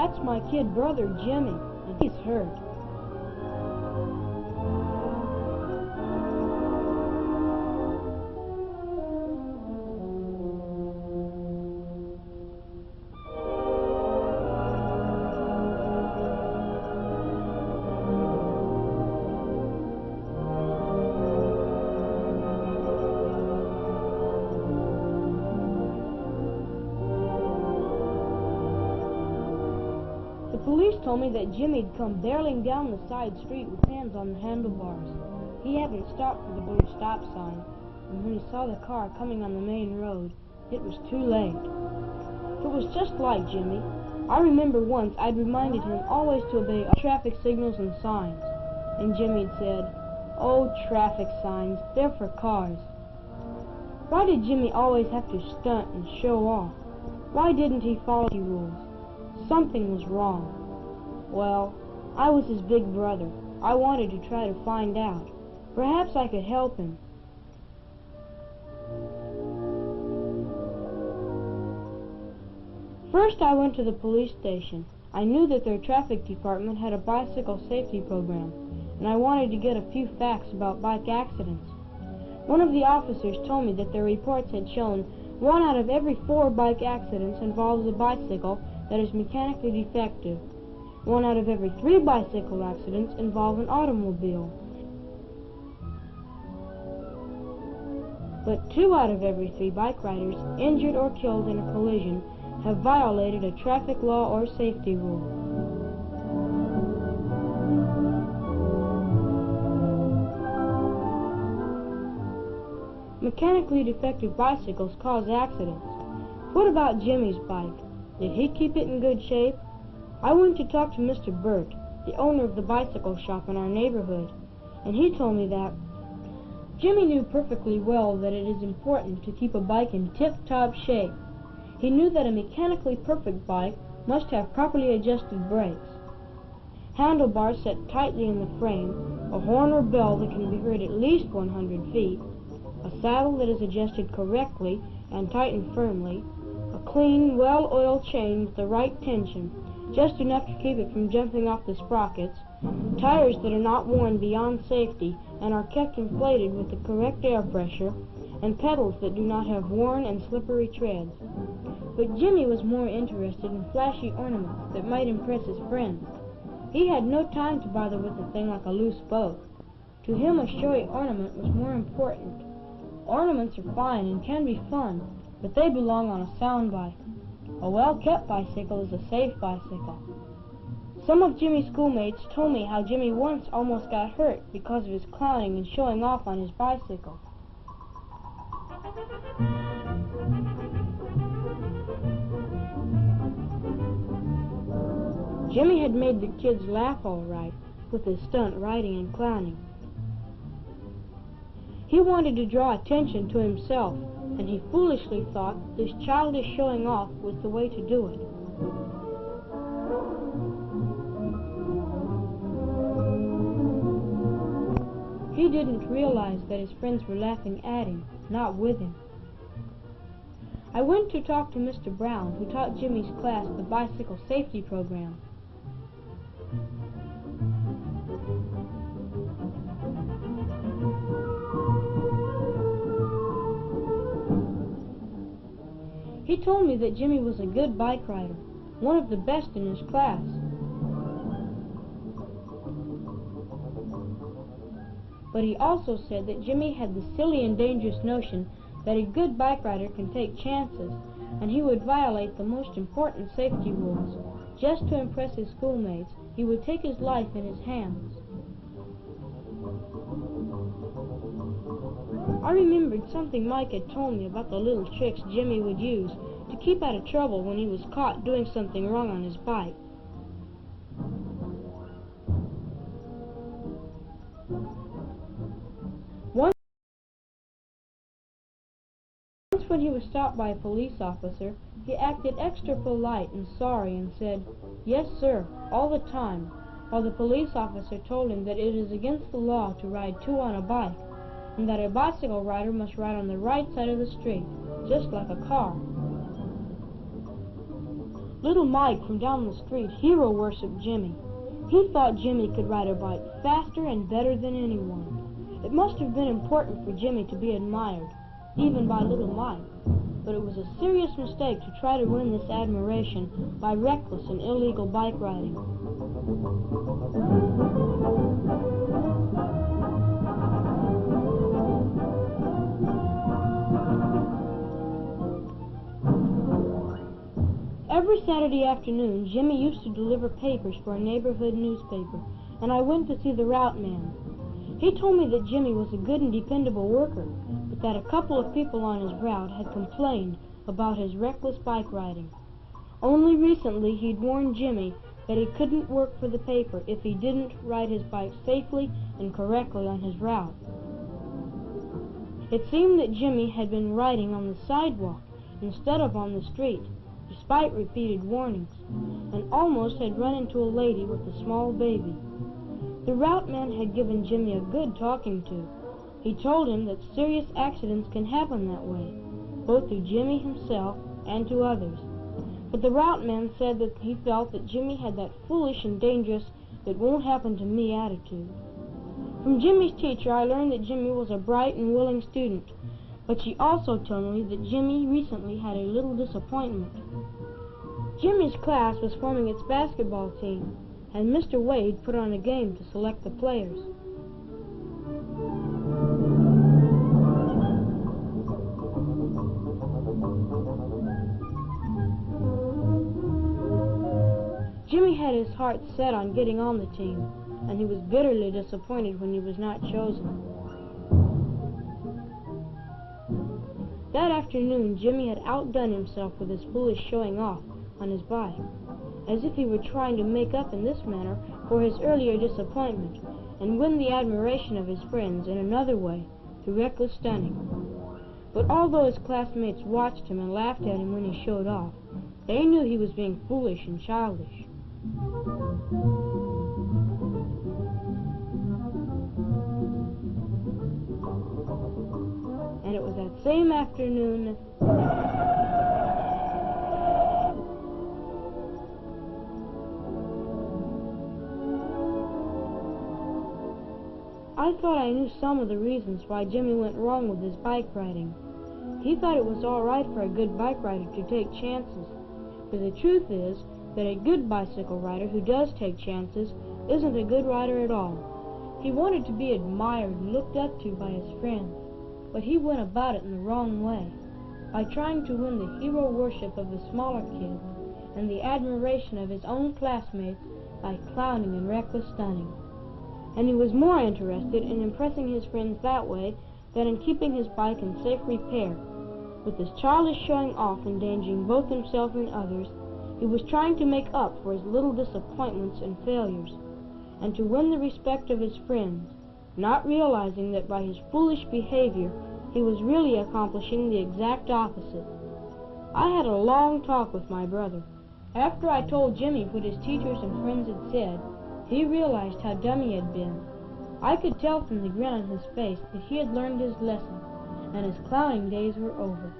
that's my kid brother Jimmy, and he's hurt. The police told me that Jimmy'd come barreling down the side street with hands on the handlebars. He hadn't stopped for the blue stop sign, and when he saw the car coming on the main road, it was too late. It was just like Jimmy. I remember once I'd reminded him always to obey all traffic signals and signs, and Jimmy'd said, "Oh, traffic signs, they're for cars." Why did Jimmy always have to stunt and show off? Why didn't he follow the rules? Something was wrong. Well, I was his big brother. I wanted to try to find out. Perhaps I could help him. First, I went to the police station. I knew that their traffic department had a bicycle safety program, and I wanted to get a few facts about bike accidents. One of the officers told me that their reports had shown 1 out of every 4 bike accidents involves a bicycle that is mechanically defective. 1 out of every 3 bicycle accidents involve an automobile. But 2 out of every 3 bike riders injured or killed in a collision have violated a traffic law or safety rule. Mechanically defective bicycles cause accidents. What about Jimmy's bike? Did he keep it in good shape? I went to talk to Mr. Burt, the owner of the bicycle shop in our neighborhood, and he told me that Jimmy knew perfectly well that it is important to keep a bike in tip-top shape. He knew that a mechanically perfect bike must have properly adjusted brakes, handlebars set tightly in the frame, a horn or bell that can be heard at least 100 feet, a saddle that is adjusted correctly and tightened firmly, a clean, well-oiled chain with the right tension, just enough to keep it from jumping off the sprockets, tires that are not worn beyond safety and are kept inflated with the correct air pressure, and pedals that do not have worn and slippery treads. But Jimmy was more interested in flashy ornaments that might impress his friends. He had no time to bother with a thing like a loose boat. To him, a showy ornament was more important. Ornaments are fine and can be fun, but they belong on a sound bike. A well-kept bicycle is a safe bicycle. Some of Jimmy's schoolmates told me how Jimmy once almost got hurt because of his clowning and showing off on his bicycle. Jimmy had made the kids laugh all right with his stunt riding and clowning. He wanted to draw attention to himself, and he foolishly thought this childish showing off was the way to do it. He didn't realize that his friends were laughing at him, not with him. I went to talk to Mr. Brown, who taught Jimmy's class the bicycle safety program. He told me that Jimmy was a good bike rider, one of the best in his class. But he also said that Jimmy had the silly and dangerous notion that a good bike rider can take chances, and he would violate the most important safety rules. Just to impress his schoolmates, he would take his life in his hands. I remembered something Mike had told me about the little tricks Jimmy would use to keep out of trouble when he was caught doing something wrong on his bike. Once when he was stopped by a police officer, he acted extra polite and sorry and said, "Yes, sir," all the time, while the police officer told him that it is against the law to ride 2 on a bike, and that a bicycle rider must ride on the right side of the street, just like a car. Little Mike from down the street hero worshipped Jimmy. He thought Jimmy could ride a bike faster and better than anyone. It must have been important for Jimmy to be admired, even by little Mike. But it was a serious mistake to try to win this admiration by reckless and illegal bike riding. Every Saturday afternoon, Jimmy used to deliver papers for a neighborhood newspaper, and I went to see the route man. He told me that Jimmy was a good and dependable worker, but that a couple of people on his route had complained about his reckless bike riding. Only recently he'd warned Jimmy that he couldn't work for the paper if he didn't ride his bike safely and correctly on his route. It seemed that Jimmy had been riding on the sidewalk instead of on the street, despite repeated warnings, and almost had run into a lady with a small baby. The route man had given Jimmy a good talking to. He told him that serious accidents can happen that way, both to Jimmy himself and to others. But the route man said that he felt that Jimmy had that foolish and dangerous "it won't happen to me" attitude. From Jimmy's teacher I learned that Jimmy was a bright and willing student, but she also told me that Jimmy recently had a little disappointment. Jimmy's class was forming its basketball team, and Mr. Wade put on a game to select the players. Jimmy had his heart set on getting on the team, and he was bitterly disappointed when he was not chosen. That afternoon, Jimmy had outdone himself with his foolish showing off on his bike, as if he were trying to make up in this manner for his earlier disappointment and win the admiration of his friends in another way, through reckless stunning. But although his classmates watched him and laughed at him when he showed off, they knew he was being foolish and childish. And it was that same afternoon I thought I knew some of the reasons why Jimmy went wrong with his bike riding. He thought it was all right for a good bike rider to take chances, but the truth is that a good bicycle rider who does take chances isn't a good rider at all. He wanted to be admired and looked up to by his friends, but he went about it in the wrong way, by trying to win the hero worship of the smaller kids and the admiration of his own classmates by clowning and reckless stunning. And he was more interested in impressing his friends that way than in keeping his bike in safe repair. With his childish showing off endangering both himself and others, he was trying to make up for his little disappointments and failures, and to win the respect of his friends, not realizing that by his foolish behavior he was really accomplishing the exact opposite. I had a long talk with my brother. After I told Jimmy what his teachers and friends had said, he realized how dumb he had been. I could tell from the grin on his face that he had learned his lesson, and his clowning days were over.